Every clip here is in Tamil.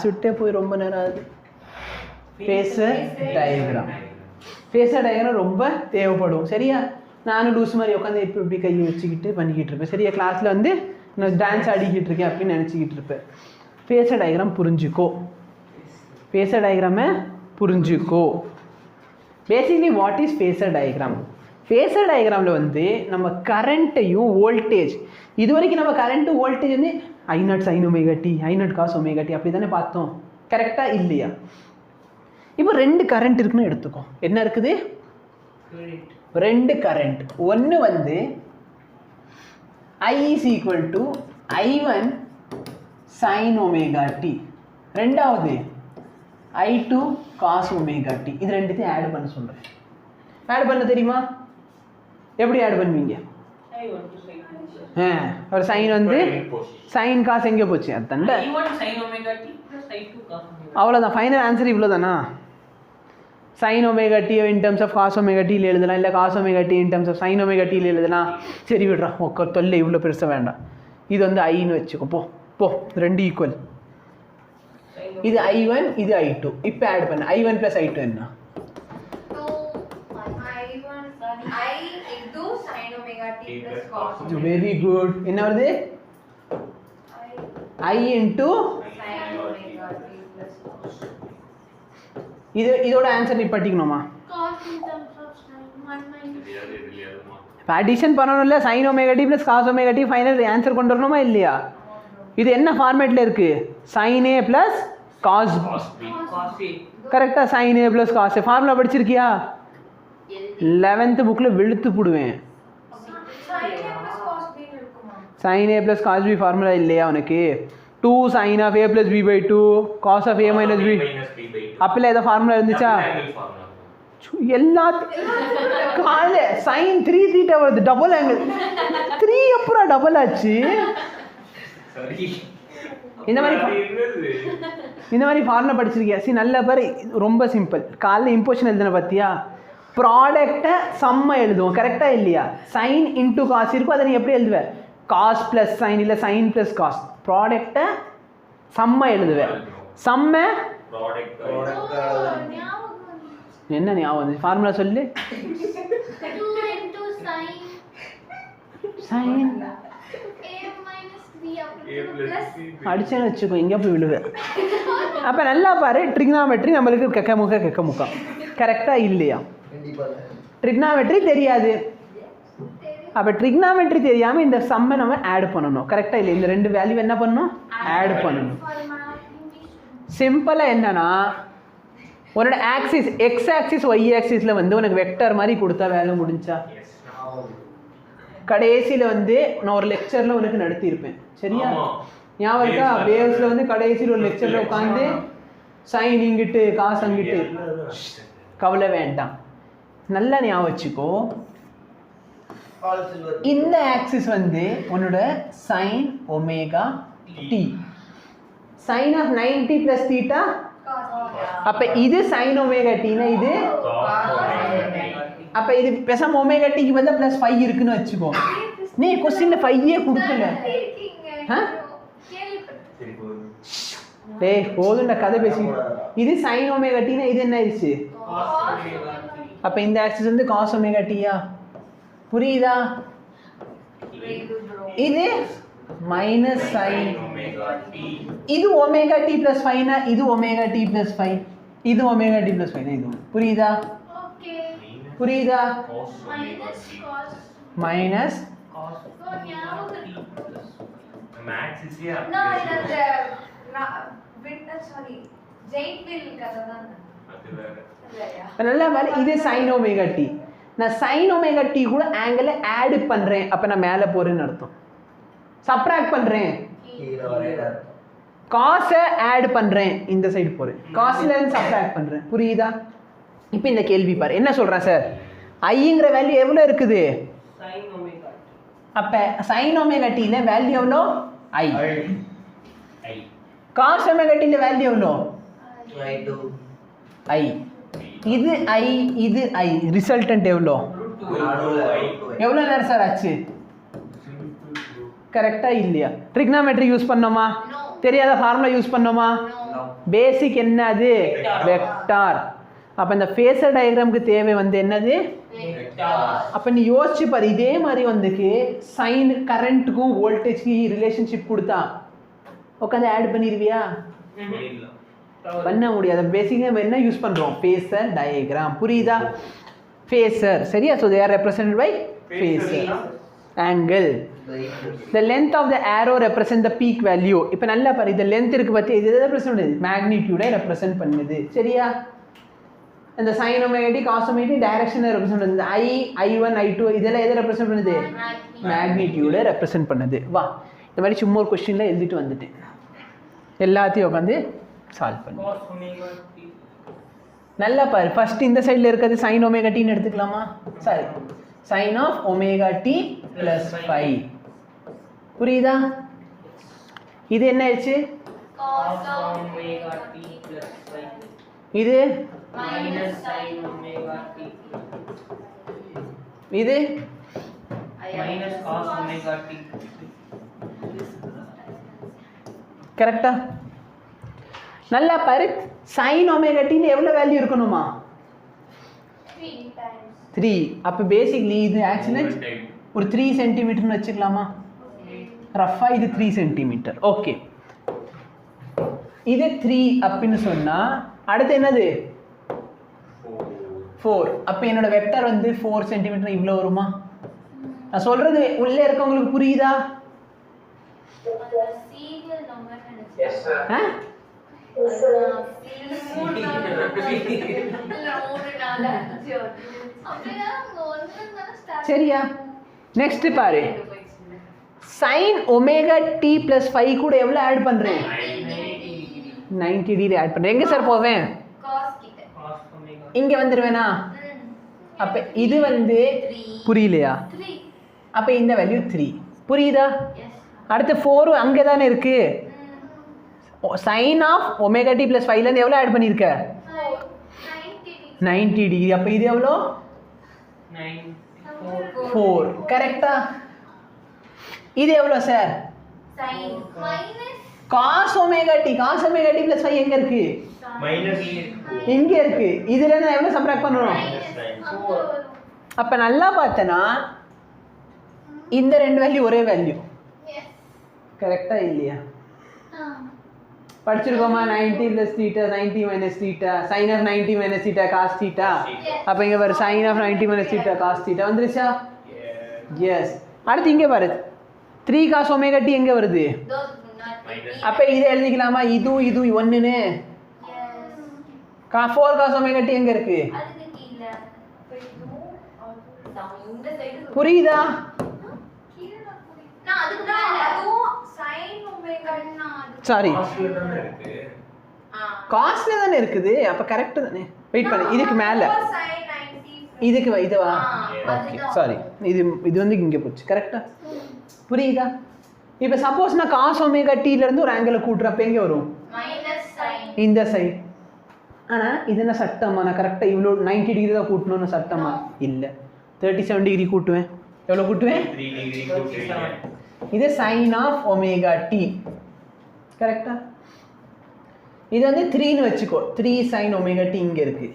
சுட்டே போய் ரொம்ப நேரம் ஆகுது. Phasor diagram. ஃபேஸர் டயக்ராம் ரொம்ப தேவைப்படும். சரியா? நானும் லூஸ் மாதிரி உட்காந்து இப்போ இப்படி கையை வச்சுக்கிட்டு பண்ணிக்கிட்டு இருப்பேன். சரியா? கிளாஸில் வந்து நான் டான்ஸ் ஆடிக்கிட்டு இருக்கேன் அப்படின்னு நினச்சிக்கிட்டு இருப்பேன். ஃபேஸர் டயக்ராம் புரிஞ்சுக்கோ. ஃபேஸர் டயக்ராமை புரிஞ்சுக்கோ. Basically what is phasor diagram? Phasor டயக்ராமில் வந்து நம்ம கரண்ட்டையும் வோல்டேஜ், இது வரைக்கும் நம்ம கரண்ட்டு வோல்டேஜ் வந்து I0 sin omega t, I0 cos omega t அப்படி தானே பார்த்தோம். கரெக்டாக இல்லையா? இப்போ 2 கரண்ட் இருக்குன்னு எடுத்துக்கோ. என்ன இருக்குது? 2 கரண்ட். ஒன்று வந்து I is equal to I1 sin omega t. ரெண்டாவது I2 cos omega t. இது ரெண்டுத்தையும் ஆட் பண்ண சொல்கிறேன். ஆட் பண்ண தெரியுமா? எப்படி ஆட் பண்ணுவீங்க? ஒரு சைன் வந்து சைன் காசு எங்கே போச்சு? அதுதான்டா. அவ்வளோதான். ஃபைனல் ஆன்சர் இவ்வளோ தானா? Sine omega T in terms of cos omega டியில் எழுதலாம், இல்லை cos omega T in terms of sine omega டியில் எழுதலாம். சரி விடுறா, தொல்லை இவ்வளோ பெருசாக வேண்டாம். இது வந்து ஐன்னு வச்சுக்கோ. போ போ, 2 ஈக்குவல். இது I1, இது I2. இப்போ ஆட் பண்ண I1 + I2 என்ன? Very good. என்ன வருது? I into இதோட ஆன்சர் நீ படிக்கணுமா? இப்போ அடிஷன் பண்ணணும்ல. sin omega t + cos omega t final answer கொண்டு வரணுமா இல்லையா? இது என்ன ஃபார்மேட்டில் இருக்குது? sin a + cos b. கரெக்டாக sin a + cos a. Formula படிச்சிருக்கியா? 11th புக்கில் வெளுத்து போடுவேன். sin a + cos b formula இல்லையா உனக்கு? 2 sin of a + b by 2 cos of a minus b. அப்பல ஏதோ ஃபார்முலா இருந்துச்சா? எல்லாத்தையும் காலைல sin 3 θ வருது. டபுள் ஆங்கிள் 3 அப்புறம் டபுள் ஆச்சு. இந்த மாதிரி ஃபார்முலா படிச்சிருக்கியா? சரி, நல்ல பாரு, ரொம்ப சிம்பிள். காலைல இம்போஷன் எழுதுன பார்த்தியா? ப்ராடக்டை சம்மை எழுதுவோம். கரெக்டாக இல்லையா? சைன் இன்டூ காஸ் இருக்கும். அதை நீ எப்படி எழுதுவேன்? காஸ் ப்ளஸ் சைன், இல்லை சைன் ப்ளஸ் காஸ். ப்ராடக்டை சம்மை எழுதுவேன். சம்மை என்ன ஞாபகம் வந்து? ஃபார்முலா சொல்லு. சைன் அடிச்சேன்னு வச்சுக்கோ, எங்கே போய் விழுவேன். அப்போ நல்லா பாரு, ட்ரிக்னாமெட்ரி நம்மளுக்கு கெக்க முக்கா. கரெக்டாக இல்லையா? ட்ரிக்னாமெட்ரி தெரியாது. அப்போ ட்ரிக்னாமெட்ரி தெரியாமல் இந்த சம்மை நம்ம ஆட் பண்ணணும். கரெக்டாக இல்லை? இந்த 2 வேல்யூ என்ன பண்ணணும்? ஆட் பண்ணணும். சிம்பிளாக என்னன்னா, உன்னோட ஆக்சிஸ் எக்ஸ் ஆக்சிஸ் ஒய் ஆக்சிஸில் வந்து உனக்கு வெக்டர் மாதிரி கொடுத்தா வேலை முடிஞ்சா? கடைசியில் வந்து நான் ஒரு லெக்சரில் உனக்கு நடத்தியிருப்பேன். சரியா? ஞாபகம் இருக்கா? வேவ்ஸில் வந்து கடைசியில் ஒரு லெக்சரில் உட்காந்து சைன் இங்கிட்டு காசு அங்கிட்டு. கவலை வேண்டாம், நல்லா ஞாபகம் வச்சுக்கோ. இந்த ஆக்சிஸ் வந்து உன்னோட sine omega t. Sine of 90 + θ. அப்போ இது சைன் ஒமேகா டினா இது. அப்போ இது பெசாம ஒமேகா டிக்கு வந்து +5 இருக்குன்னு வச்சுக்கோ. நீ கொஸ்டின்ல 5ஏ கொடுக்கல. டேய் போதும்டா கதை பேசி. இது சைன் ஒமேகா டினா இது என்ன ஆயிடுச்சு? அப்போ இந்த ஆக்சிஸ் வந்து காஸ் ஒமேகா டியா? புரியுதா? இது மைனஸ் சைன். இது ஒமேகா டி + 5னா இது ஒமேகா டி + 5. இது ஒமேகா டி + 5 இது. புரியுதா? புரியுதா? மைனஸ் நல்லா பாரு, இது சைன் ஒமேகா டி. நான் சைன் ஒமேகா டி கூட ஆங்கிளை ஆட் பண்ணுறேன். அப்போ நான் மேலே போகிறேன்னு அர்த்தம். சப்ராக்ட் பண்ணுறேன், காசை ஆட் பண்ணுறேன், இந்த சைடு போகிறேன். காசுலேருந்து சப்ராக்ட் பண்ணுறேன். புரியுதா? இப்போ இந்த கேள்வி பாரு, என்ன சொல்கிறேன் சார்? ஐங்கிற வேல்யூ எவ்வளோ இருக்குது? அப்போ சைன் ஒமேகா டியில் வேல்யூ எவ்வளோ? ஐ. காஸ் ஒமேகா டியில் வேல்யூ எவ்வளோ? ஐ. இது ஐ, இது ஐ. ரிசல்டன்ட் எவ்வளோ? எவ்வளோ நேரம் சார் ஆச்சு? கரெக்டாக இல்லையா? ட்ரிக்னாமெட்ரி யூஸ் பண்ணோமா? தெரியாத ஃபார்முலா யூஸ் பண்ணோமா? பேசிக் என்ன அது? வெக்டார். அப்போ இந்த ஃபேஸர் டயக்ராமுக்கு தேவை வந்து என்னது? அப்போ நீ யோசிச்சு பாரு, இதே மாதிரி வந்துக்கு சைன் கரண்ட்டுக்கும் வோல்டேஜ்க்கு ரிலேஷன்ஷிப் கொடுத்தா உட்காந்து ஆட் பண்ணிடுவியா? பண்ண முடியாது. பேசிக்காக நம்ம என்ன யூஸ் பண்ணுறோம்? Phasor diagram. புரியுதா? ஃபேஸர் சரியா? So they are represented by phasor. Angle, the length of the arrow represent the peak value. இப்போ நல்லா பாரு, இந்த லென்த் இருக்கு பத்தி இது எதை ரெப்ரசன்ட் பண்ணுது? மேக்னிடியூடை ரெப்ரசன்ட் பண்ணுது. சரியா? அந்த sin omega t cos omega t டைரக்ஷனை ரெப்ரசன்ட் பண்ணுது. I1 I2 இதெல்லாம் எதை ரெப்ரசன்ட் பண்ணுது? மேக்னிடியூடை ரெப்ரசன்ட் பண்ணுது. வா, இந்த மாதிரி சும்மா ஒரு கொஸ்டின்ல எழுதிட்டு வந்துட்டேன், எல்லாத்தையும் உட்காந்து சால்வ் பண்ணு. நல்லா பாரு, ஃபர்ஸ்ட் இந்த சைடில் இருக்கிறது sin omega t ன்னு எடுத்துக்கலாமா? Sorry, sin of omega t plus phi. புரியுதா? இது என்ன ஆச்சு? cos omega t plus phi. இது minus sin omega t. இது minus cos omega t. கரெக்டா? நல்லா பாரு, sin omega t ன்னு எவ்வளவு வேல்யூ இருக்கணுமா? 3. அப்போ பேசிக்லி இது ஆக்சுவலி ஒரு 3 சென்டிமீட்டர்னு வச்சுக்கலாமா? ரஃபா இது 3 சென்டிமீட்டர். ஓகே, இது 3 அப்படின்னு சொன்னா அடுத்து என்னது? 4. அப்போ என்னோட வெக்டர் வந்து 4 சென்டிமீட்டர் இவ்வளோ வருமா? நான் சொல்றது உள்ளே இருக்கவங்களுக்கு புரியுதா? சரியா? நெக்ஸ்ட் பாரு, sin omega t plus phi கூட எவ்வளோ ஆட் பண்றேன்? 90 டிகிரி ஆட் பண்றேன். எங்க சார் போவேன்? இங்க வந்துருவேனா? அப்ப இது வந்து புரியலையா? அப்ப இந்த வேல்யூ 3. புரியுதா? அடுத்து 4 அங்கே தானே இருக்கு. sin of omega t plus phi ல இருந்து எவ்வளோ ஆட் பண்ணிருக்க? 90 டிகிரி. அப்ப இது எவ்வளோ? 4. கரெக்டா? இது எவ்வளோ sir? cos omega t. cos omega t plus phi எங்க இருக்கு? இங்க இருக்கு. இதுல நான் எவ்வளவு சப்ட்ராக்ட் பண்ணணும்? அப்ப நல்லா பார்த்தனா இந்த ரெண்டு வேல்யூ ஒரே வேல்யூ. கரெக்டா இல்லையா? படிச்சிருக்கோமா? 90 plus theta 90 minus theta sin of 90 minus theta cos theta. அப்ப இங்க பாரு, sin of 90 minus theta cos theta வந்துருச்சா? எஸ். அடுத்து இங்க பாரு, 3 cos omega t எங்க வருது? அப்ப இதை எழுதிக்கலாமா? இது 1 ன்னு. 4 cos omega t எங்க இருக்கு? புரியுதா? சாரி, காஸ்ட்ல தானே இருக்குது. அப்ப கரெக்ட் தானே? வெயிட் பண்ணு, இதுக்கு மேல இதுக்கு இதுவா? ஓகே, சாரி, இது வந்து இங்க போச்சு. கரெக்டா? புரியுதா? இப்போ சப்போஸ் நான் cos omega t ல இருந்து ஒரு ஆங்கிளை கூட்டுறப்ப எங்க வரும்? இந்த சைடு. ஆனா இது என்ன சட்டமா? நான் கரெக்டா இவ்வளோ 90 டிகிரி தான் கூட்டணும்னு சட்டமா? இல்ல, 37 டிகிரி கூட்டுவேன். எவ்வளோ கூட்டுவேன்? 3 டிகிரி கூட்டுவீங்க. இது sin of omega t. கரெக்டா? இது வந்து 3 ன்னு வச்சுக்கோ. 3 sin omega t இங்க இருக்கு.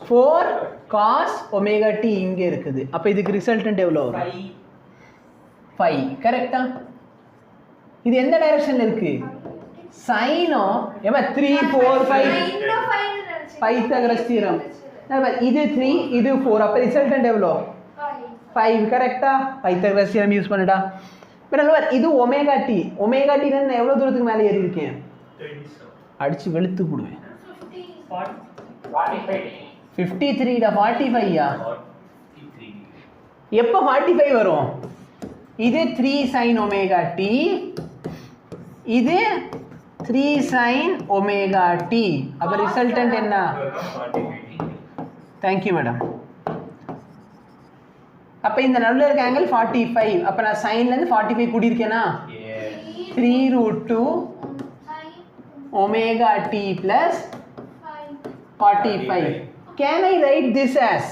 4 cos omega t இங்க இருக்குது. அப்ப இதுக்கு ரிசல்டன்ட் எவ்வளவு வரும்? 5. கரெக்டா? இது எந்த டைரக்ஷன்ல இருக்கு? sin of 3 4 5 Pythagoras theorem. இது 3 இது 4. அப்ப ரிசல்டன்ட் எவ்வளவு? 5. கரெக்டா? பைத்தகரஸ் தியரம் யூஸ் பண்ணுடா. இது ஒமேகா டி. ஒமேகா டி நான் எவ்வளவு தூரத்துக்கு மேலே ஏறி இருக்கேன்? அடிச்சு வெளுத்து போடுவேன். 53 டா. 45யா? எப்போ 45 வரும்? இது 3 sin omega t, இது 3 sin omega t. அப்ப ரிசல்டன்ட் என்ன? Thank you madam. அப்ப இந்த நடுவுல இருக்க ஆங்கிள் 45. அப்ப நான் சைன்ல இருந்து 45 கூடி இருக்கேனா? 3√2 omega t plus 45. Can I write this as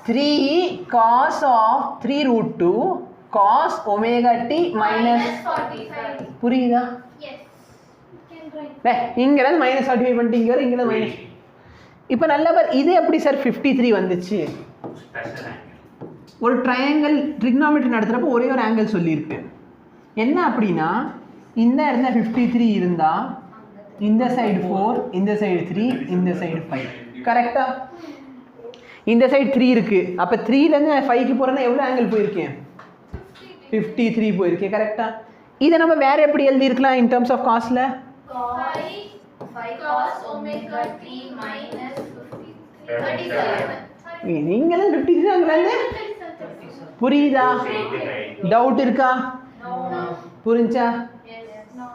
3 cos of 3√2 cos omega t minus -45. புரியுதா Yes. Can write. டேய் இங்க இருந்து -45 பண்ணிட்டு இங்க இருந்து மைனஸ். இப்போ நல்லா பார் இது எப்படி சார் 53 வந்துச்சு? Special angle. ஒரு ட்ரையாங்கிள் ட்ரிக்னாமெட்ரி நடத்துறப்போ ஒரே ஒரு ஆங்கிள் சொல்லியிருக்கு. என்ன அப்படின்னா இந்த இடத்துல 53 இருந்தா இந்த சைடு 4, இந்த சைடு 3, இந்த சைடு 5. கரெக்டா? இந்த சைடு 3 இருக்கு. அப்போ 3லேருந்து 5க்கு போகிறேன்னா எவ்வளோ ஆங்கிள் போயிருக்கேன்? 53 போயிருக்கேன். கரெக்டா? இதை நம்ம வேற எப்படி எழுதியிருக்கலாம் இன் டர்ம்ஸ் ஆஃப் காஸ்ட்ல? 5 cos omega t minus 37. நீங்களும் 53 அங்கேருந்து புரியுதா? டவுட் இருக்கா? No. புரிஞ்சா? Yes. No.